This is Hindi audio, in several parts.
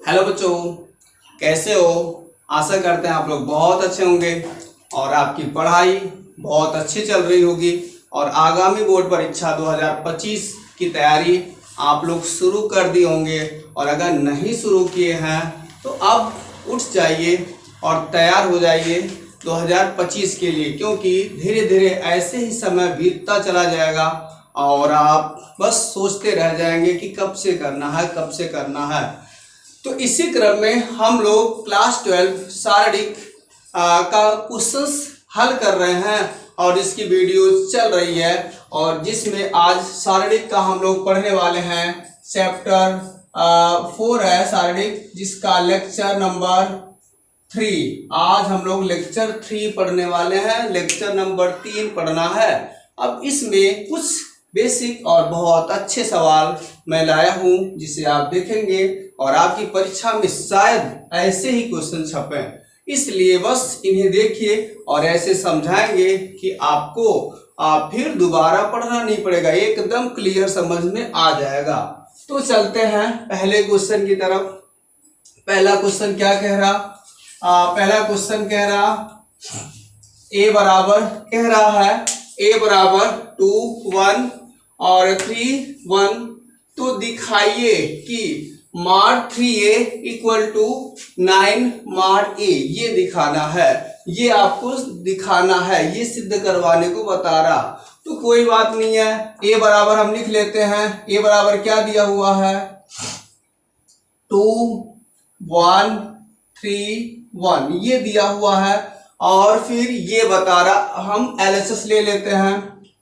हेलो बच्चों, कैसे हो। आशा करते हैं आप लोग बहुत अच्छे होंगे और आपकी पढ़ाई बहुत अच्छी चल रही होगी और आगामी बोर्ड परीक्षा 2025 की तैयारी आप लोग शुरू कर दिए होंगे। और अगर नहीं शुरू किए हैं तो अब उठ जाइए और तैयार हो जाइए 2025 के लिए, क्योंकि धीरे धीरे ऐसे ही समय बीतता चला जाएगा और आप बस सोचते रह जाएंगे कि कब से करना है, कब से करना है। तो इसी क्रम में हम लोग क्लास 12 शारीरिक का क्वेश्चंस हल कर रहे हैं और इसकी वीडियो चल रही है। और जिसमें आज शारीरिक का हम लोग पढ़ने वाले हैं चैप्टर 4 है शारीरिक, जिसका लेक्चर नंबर 3। आज हम लोग लेक्चर 3 पढ़ने वाले हैं, लेक्चर नंबर 3 पढ़ना है। अब इसमें कुछ बेसिक और बहुत अच्छे सवाल मैं लाया हूं जिसे आप देखेंगे और आपकी परीक्षा में शायद ऐसे ही क्वेश्चन छपे, इसलिए बस इन्हें देखिए और ऐसे समझाएंगे कि आपको फिर दोबारा पढ़ना नहीं पड़ेगा, एकदम क्लियर समझ में आ जाएगा। तो चलते हैं पहले क्वेश्चन की तरफ। पहला क्वेश्चन क्या कह रहा? पहला क्वेश्चन कह रहा a बराबर कह रहा है a बराबर 2 1 और 3 1। तो दिखाइए कि mod 3a equal to 9 mod a, ये दिखाना है, ये आपको दिखाना है, ये सिद्ध करवाने को बता रहा। तो कोई बात नहीं है, a बराबर हम लिख लेते हैं। a बराबर क्या दिया हुआ है? 2 1 3 1 ये दिया हुआ है। और फिर ये बता रहा, हम LHS ले लेते हैं,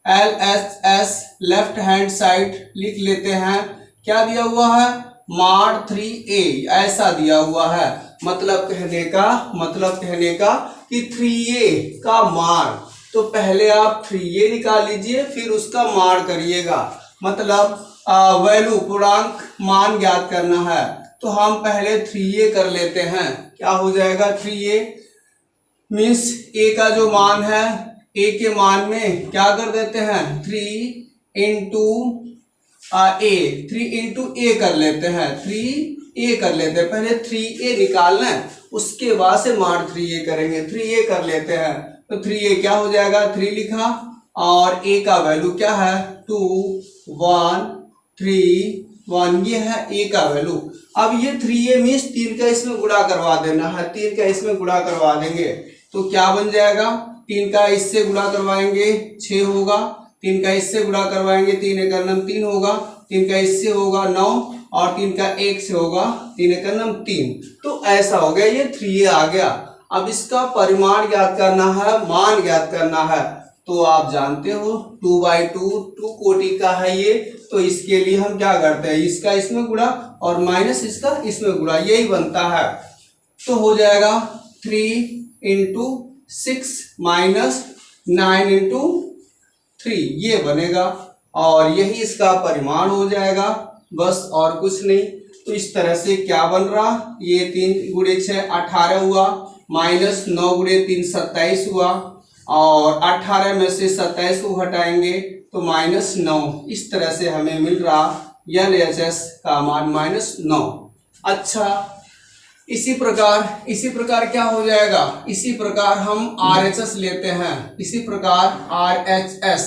LHS लेफ्ट हैंड साइड लिख लेते हैं। क्या दिया हुआ है? mod 3a ऐसा दिया हुआ है। मतलब कहने का कि 3a का मान, तो पहले आप 3a निकाल लीजिए फिर उसका मान करिएगा। मतलब वैल्यू पूर्णांक मान ज्ञात करना है, तो हम पहले 3a कर लेते हैं। क्या हो जाएगा? 3a मीन्स a का जो मान है, a के मान में क्या कर देते हैं? 3 इंटू a कर लेते हैं, 3a कर लेते हैं। पहले 3a निकालना है, उसके बाद से mod 3a करेंगे। 3a कर लेते हैं, तो 3a क्या हो जाएगा? 3 लिखा और a का वैल्यू क्या है? 2 1 3 1, ये है a का वैल्यू। अब ये 3a मीन्स 3 का इसमें गुणा करवा देना है, 3 का इसमें गुणा करवा देंगे तो क्या बन जाएगा? 3 का इससे गुणा करवाएंगे 6 होगा, 3 का इससे गुणा करवाएंगे 3 एक नम 3 होगा, 3 का इससे होगा 9 और 3 का 1 से होगा 3 एक नम 3। तो ऐसा हो गया, ये 3a आ गया। अब इसका परिमाण ज्ञात करना है, मान ज्ञात करना है। तो आप जानते हो 2/2 2 कोटि का है ये, तो इसके लिए हम क्या करते हैं? इसका इसमें गुणा और माइनस इसका इसमें गुणा, यही बनता है। तो हो जाएगा 3 इंटू 6 माइनस 9 इंटू 3, ये बनेगा और यही इसका परिमाण हो जाएगा, बस और कुछ नहीं। तो इस तरह से क्या बन रहा? ये 3 गुणे 6 18 हुआ, माइनस 9 गुणे 3 27 हुआ और 18 में से 27 को घटाएंगे तो -9। इस तरह से हमें मिल रहा LHS का मान -9। अच्छा, इसी प्रकार क्या हो जाएगा? इसी प्रकार हम RHS लेते हैं, इसी प्रकार RHS,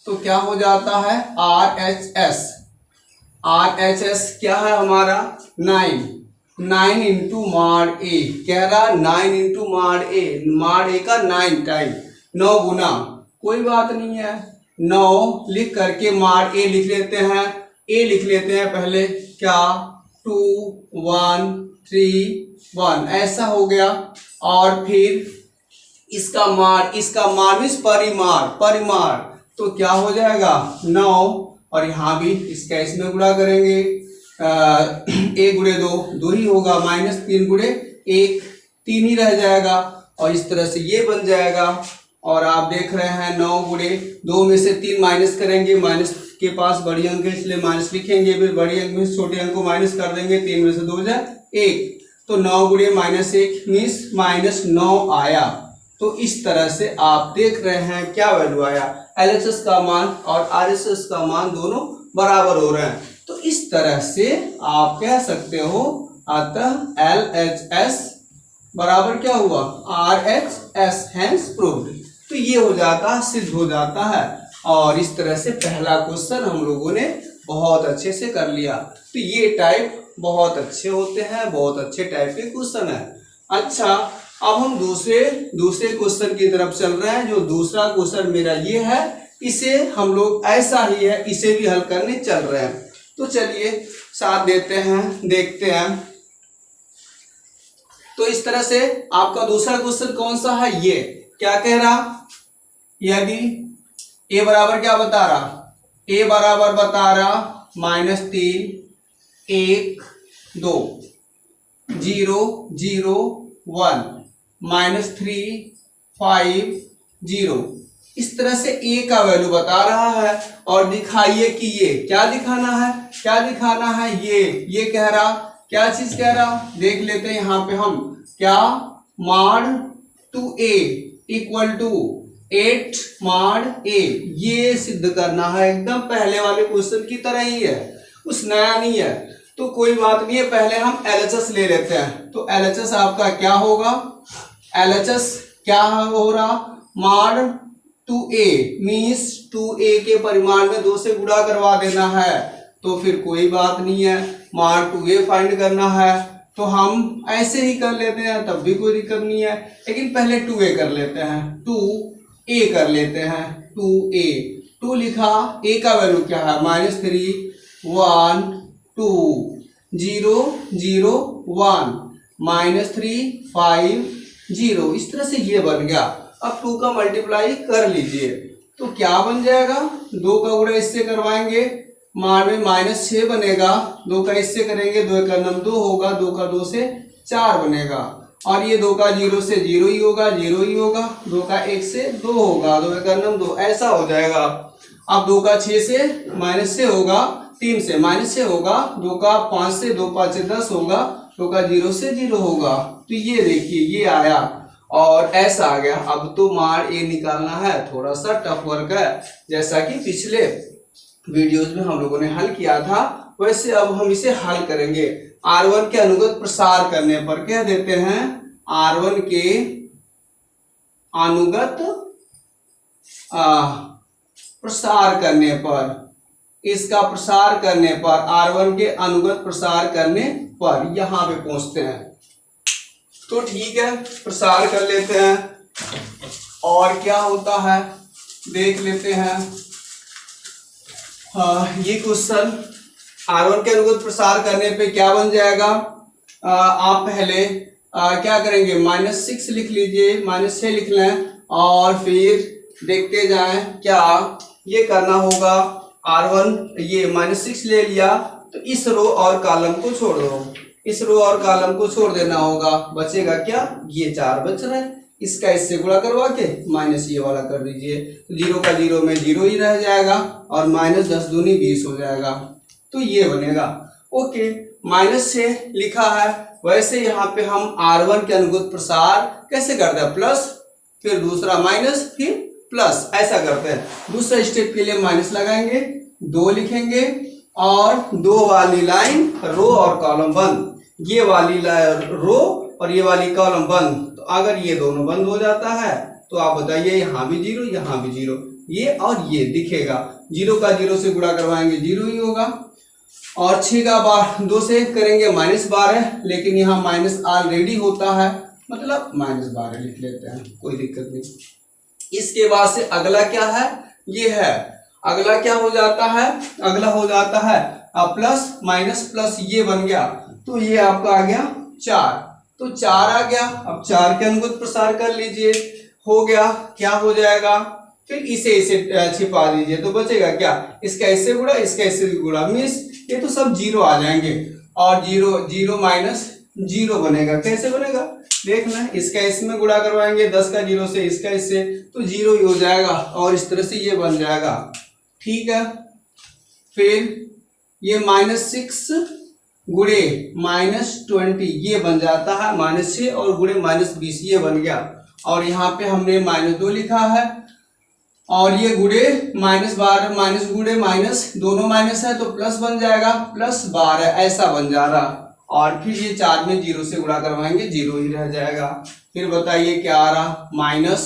तो क्या हो जाता है? RHS क्या है हमारा? 9 इंटू mod a, कह रहा 9 इंटू mod a का 9 टाइम 9 गुना, कोई बात नहीं है, 9 लिख करके mod a लिख लेते हैं। a लिख लेते हैं पहले, क्या 2 1 3 1 ऐसा हो गया। और फिर इसका मान मीन्स परिमाण, तो क्या हो जाएगा? 9 और यहाँ भी इसका इसमें गुणा करेंगे, 1 गुणे 2 ही होगा, -3 गुणे 1 3 ही रह जाएगा और इस तरह से ये बन जाएगा। और आप देख रहे हैं 9 गुणे 2 में से 3 माइनस करेंगे, माइनस के पास बड़ी अंक है इसलिए माइनस लिखेंगे, फिर बड़ी अंक में छोटे अंक को माइनस कर देंगे, 3 में से 2 जाए 1, तो 9 गुणे -1 मीन्स -9 आया। तो इस तरह से आप देख रहे हैं क्या वैल्यू आया? LHS का मान और RHS का मान दोनों बराबर हो रहे हैं। तो इस तरह से आप कह सकते हो अतः LHS बराबर क्या हुआ RHS, हैंस प्रूव्ड। तो ये हो जाता है, सिद्ध हो जाता है। और इस तरह से पहला क्वेश्चन हम लोगों ने बहुत अच्छे से कर लिया। तो ये टाइप बहुत अच्छे होते हैं, बहुत अच्छे टाइप के क्वेश्चन है। अच्छा, अब हम दूसरे क्वेश्चन की तरफ चल रहे हैं। जो दूसरा क्वेश्चन मेरा ये है, इसे हम लोग ऐसा ही है, इसे भी हल करने चल रहे हैं। तो चलिए साथ देते हैं, देखते हैं। तो इस तरह से आपका दूसरा क्वेश्चन कौन सा है, ये क्या कह रहा, यदि ए बराबर क्या बता रहा, ए बराबर बता रहा -3 1 2 0 0 1 -3 5 0। इस तरह से ए का वैल्यू बता रहा है और दिखाइए कि ये क्या दिखाना है, क्या दिखाना है। ये कह रहा, क्या चीज कह रहा, देख लेते हैं यहाँ पे हम। क्या mod 2a equal to 8 mod a, ये सिद्ध करना है। एकदम पहले वाले क्वेश्चन की तरह ही है, कुछ नया नहीं है। तो कोई बात नहीं है, पहले हम LHS ले लेते हैं। तो LHS आपका क्या होगा, LHS क्या हो रहा, mod 2a मीन्स 2a के परिमाण में 2 से गुणा करवा देना है। तो फिर कोई बात नहीं है, mod 2a फाइंड करना है तो हम ऐसे ही कर लेते हैं, तब भी कोई दिक्कत नहीं है। लेकिन पहले 2a कर लेते हैं, 2a कर लेते हैं, 2a 2 लिखा, a का वैल्यू क्या है -3 1 2 0 0 1 -3 5 0। इस तरह से ये बन गया। अब 2 का मल्टीप्लाई कर लीजिए तो क्या बन जाएगा, 2 का गुणा इससे करवाएंगे, मान में -6 बनेगा, 2 का इससे करेंगे, 2 का 2 होगा, 2 का 2 से 4 बनेगा। और ये 2 का 0 से 0 ही होगा, 0 ही होगा, 2 का 1 से 2 होगा, 2 का 2 ऐसा हो जाएगा। अब 2 का 6 से -6 होगा, 3 से -6 होगा, 2 का 5 से 2 5 10 होगा, 2 का 0 से 0 होगा। तो ये देखिए ये आया और ऐसा आ गया। अब तो mod a निकालना है, थोड़ा सा टफ वर्क है, जैसा कि पिछले वीडियोज में हम लोगों ने हल किया था, वैसे अब हम इसे हल करेंगे। R1 के अनुगत प्रसार करने पर कह देते हैं, R1 के अनुगत प्रसार करने पर, इसका प्रसार करने पर, R1 के अनुगत प्रसार करने पर यहां पे पहुंचते हैं। तो ठीक है, प्रसार कर लेते हैं और क्या होता है देख लेते हैं। ये क्वेश्चन R1 के अनुगत प्रसार करने पे क्या बन जाएगा, आप पहले क्या करेंगे, -6 लिख लीजिए, -6 लिख लें और फिर देखते जाएं। क्या ये करना होगा, R1 ये -6 ले लिया तो इस रो और कॉलम को छोड़ दो, इस रो और कॉलम को छोड़ देना होगा, बचेगा क्या, ये 4 बच रहा है। इसका इससे गुणा करवा के माइनस ये वाला कर दीजिए, तो 0 का 0 में 0 ही रह जाएगा और -10 दूनी 20 हो जाएगा। तो ये बनेगा। ओके, -6 लिखा है। वैसे यहाँ पे हम R1 के अनुगत प्रसार कैसे करते हैं, प्लस फिर दूसरा माइनस फिर प्लस, ऐसा करते हैं। दूसरा स्टेप के लिए माइनस लगाएंगे, 2 लिखेंगे और 2 वाली लाइन रो और कॉलम बंद, ये वाली रो और ये वाली कॉलम बंद। तो अगर ये दोनों बंद हो जाता है तो आप बताइए, यहाँ भी 0 यहाँ भी 0, ये और ये दिखेगा। 0 का 0 से गुणा करवाएंगे 0 ही होगा और 6 का 2 से करेंगे -12, लेकिन यहाँ माइनस ऑलरेडी होता है, मतलब -12 लिख लेते हैं, कोई दिक्कत नहीं। इसके बाद से अगला क्या है, ये है अगला क्या हो जाता है, अगला हो जाता है प्लस माइनस प्लस, ये बन गया। तो ये आपका आ गया 4, तो 4 आ गया। अब 4 के अनुगत प्रसार कर लीजिए, हो गया। क्या हो जाएगा, फिर इसे छिपा दीजिए तो बचेगा क्या, इसका इससे गुणा, इसका इससे गुणा, मीन्स ये तो सब 0 आ जाएंगे और 0 माइनस 0 बनेगा। कैसे बनेगा देखना, इसका इसमें गुणा करवाएंगे, 10 का 0 से इसका इससे, तो 0 ही हो जाएगा और इस तरह से ये बन जाएगा। ठीक है, फिर ये -6 गुणे -20 ये बन जाता है, -6 और गुणे -20 ये बन गया। और यहाँ पे हमने -2 लिखा है और ये गुणे -12, माइनस गुणे माइनस, दोनों माइनस है तो प्लस बन जाएगा, +12 ऐसा बन जा रहा। और फिर ये 4 में 0 से गुणा करवाएंगे, 0 ही रह जाएगा। फिर बताइए क्या आ रहा, माइनस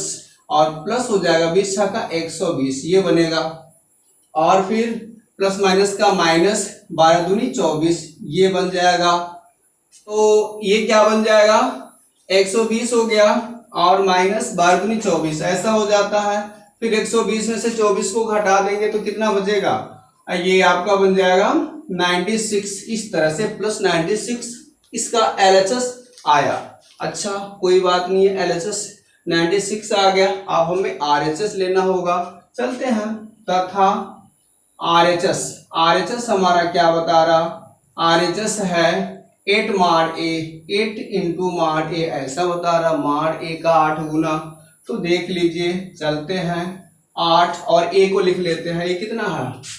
और प्लस हो जाएगा 20 का 120 ये बनेगा, और फिर प्लस माइनस का माइनस 12 दूनी 24 ये बन जाएगा। तो ये क्या बन जाएगा, 120 हो गया और माइनस 12 दूनी 24 ऐसा हो जाता है। फिर 120 में से 24 को घटा देंगे तो कितना बचेगा, ये आपका बन जाएगा 96। इस तरह से प्लस 96 इसका LHS आया। अच्छा कोई बात नहीं है, LHS 96 आ गया। अब हमें RHS लेना होगा, चलते हैं। तथा RHS हमारा क्या बता रहा, RHS है 8 mod A, 8 into mod A ऐसा बता रहा, mod A का 8 गुना। तो देख लीजिए, चलते हैं 8 और A को लिख लेते हैं, ये कितना है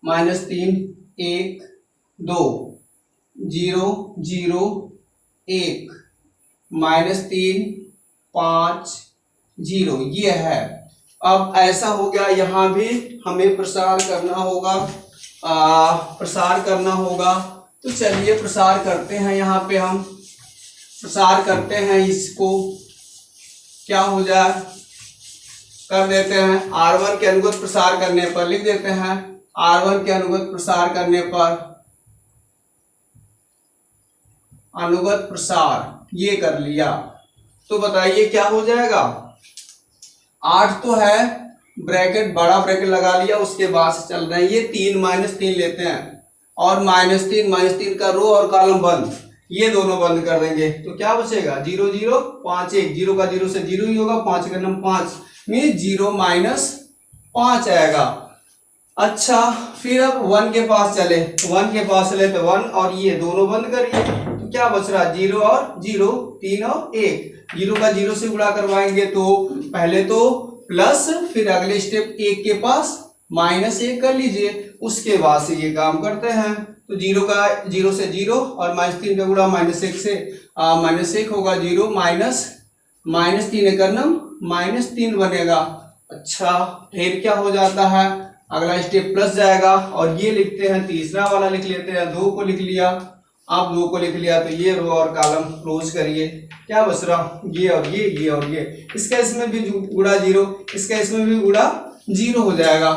-3 1 2 0 0 1 -3 5 0 ये है। अब ऐसा हो गया, यहाँ भी हमें प्रसार करना होगा, प्रसार करना होगा। तो चलिए प्रसार करते हैं, यहाँ पे हम प्रसार करते हैं, इसको क्या हो जाए कर देते हैं। R1 के अनुगत प्रसार करने पर लिख देते हैं, R1 के अनुगत प्रसार करने पर, अनुगत प्रसार ये कर लिया। तो बताइए क्या हो जाएगा, 8 तो है, ब्रैकेट बड़ा ब्रैकेट लगा लिया, उसके बाद से चल रहे हैं ये 3 -3 लेते हैं, और -3 का रो और कॉलम बंद, ये दोनों बंद कर देंगे। तो क्या बचेगा 0 0 5 1, 0 का 0 से 0 ही होगा, 5 का नंबर 5 में 0 -5 आएगा। अच्छा फिर अब 1 के पास चले, 1 के पास चले तो 1 और ये दोनों बंद करिए। तो क्या बच रहा, 0 और 0, 3 और 1, 0 का 0 से गुणा करवाएंगे तो पहले तो प्लस, फिर अगले स्टेप 1 के पास -1 कर लीजिए, उसके बाद से ये काम करते हैं। तो 0 का 0 से 0 और -3 का गुणा -1 से -1 होगा, 0 -3 का नम -3 बनेगा। अच्छा फिर क्या हो जाता है, अगला स्टेप प्लस जाएगा और ये लिखते हैं, तीसरा वाला लिख लेते हैं, 2 को लिख लिया। आप 2 को लिख लिया तो ये रो और कॉलम क्लोज करिए, क्या बच रहा, ये और ये और ये, इसका इसमें भी गुणा 0, इसका इसमें भी गुणा 0 हो जाएगा।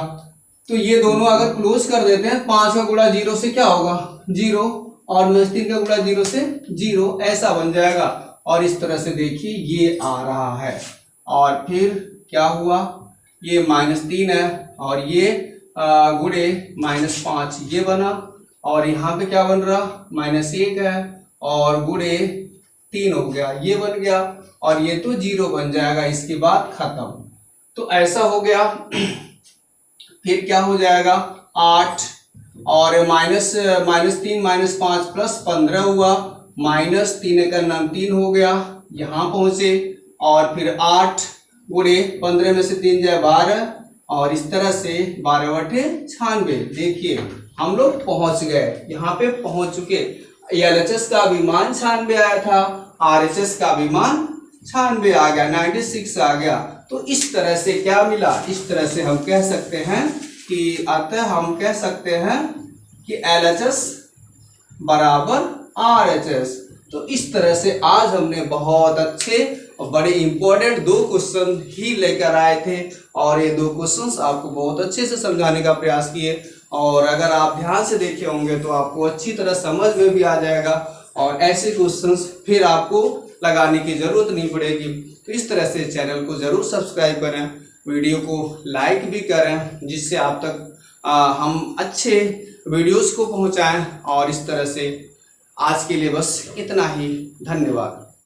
तो ये दोनों अगर क्लोज कर देते हैं, 5 का गुणा 0 से क्या होगा 0, और -3 का गुणा 0 से 0 ऐसा बन जाएगा। और इस तरह से देखिए ये आ रहा है, और फिर क्या हुआ, ये -3 है और ये गुणे -5 ये बना, और यहाँ पे क्या बन रहा -1 है और गुणे 3 हो गया, ये बन गया, और ये तो 0 बन जाएगा, इसके बाद खत्म। तो ऐसा हो गया। फिर क्या हो जाएगा 8 और -3 -5 प्लस 15 हुआ, -3 का नाम 3 हो गया, यहाँ पहुंचे, और फिर 8 गुणे 15 में से 3 जाए 12, और इस तरह से 12 बटे 96। देखिए हम लोग पहुंच गए, यहाँ पे पहुंच चुके। LHS का भी मान 96 आया था, RHS का भी मान 96 आ गया, 96 आ गया। तो इस तरह से क्या मिला, इस तरह से हम कह सकते हैं कि अतः हम कह सकते हैं कि LHS बराबर RHS। तो इस तरह से आज हमने बहुत अच्छे और बड़े इंपॉर्टेंट 2 क्वेश्चन ही लेकर आए थे, और ये 2 क्वेश्चंस आपको बहुत अच्छे से समझाने का प्रयास किए, और अगर आप ध्यान से देखे होंगे तो आपको अच्छी तरह समझ में भी आ जाएगा, और ऐसे क्वेश्चंस फिर आपको लगाने की जरूरत नहीं पड़ेगी। तो इस तरह से चैनल को जरूर सब्सक्राइब करें, वीडियो को लाइक भी करें, जिससे आप तक हम अच्छे वीडियोस को पहुंचाएं। और इस तरह से आज के लिए बस इतना ही, धन्यवाद।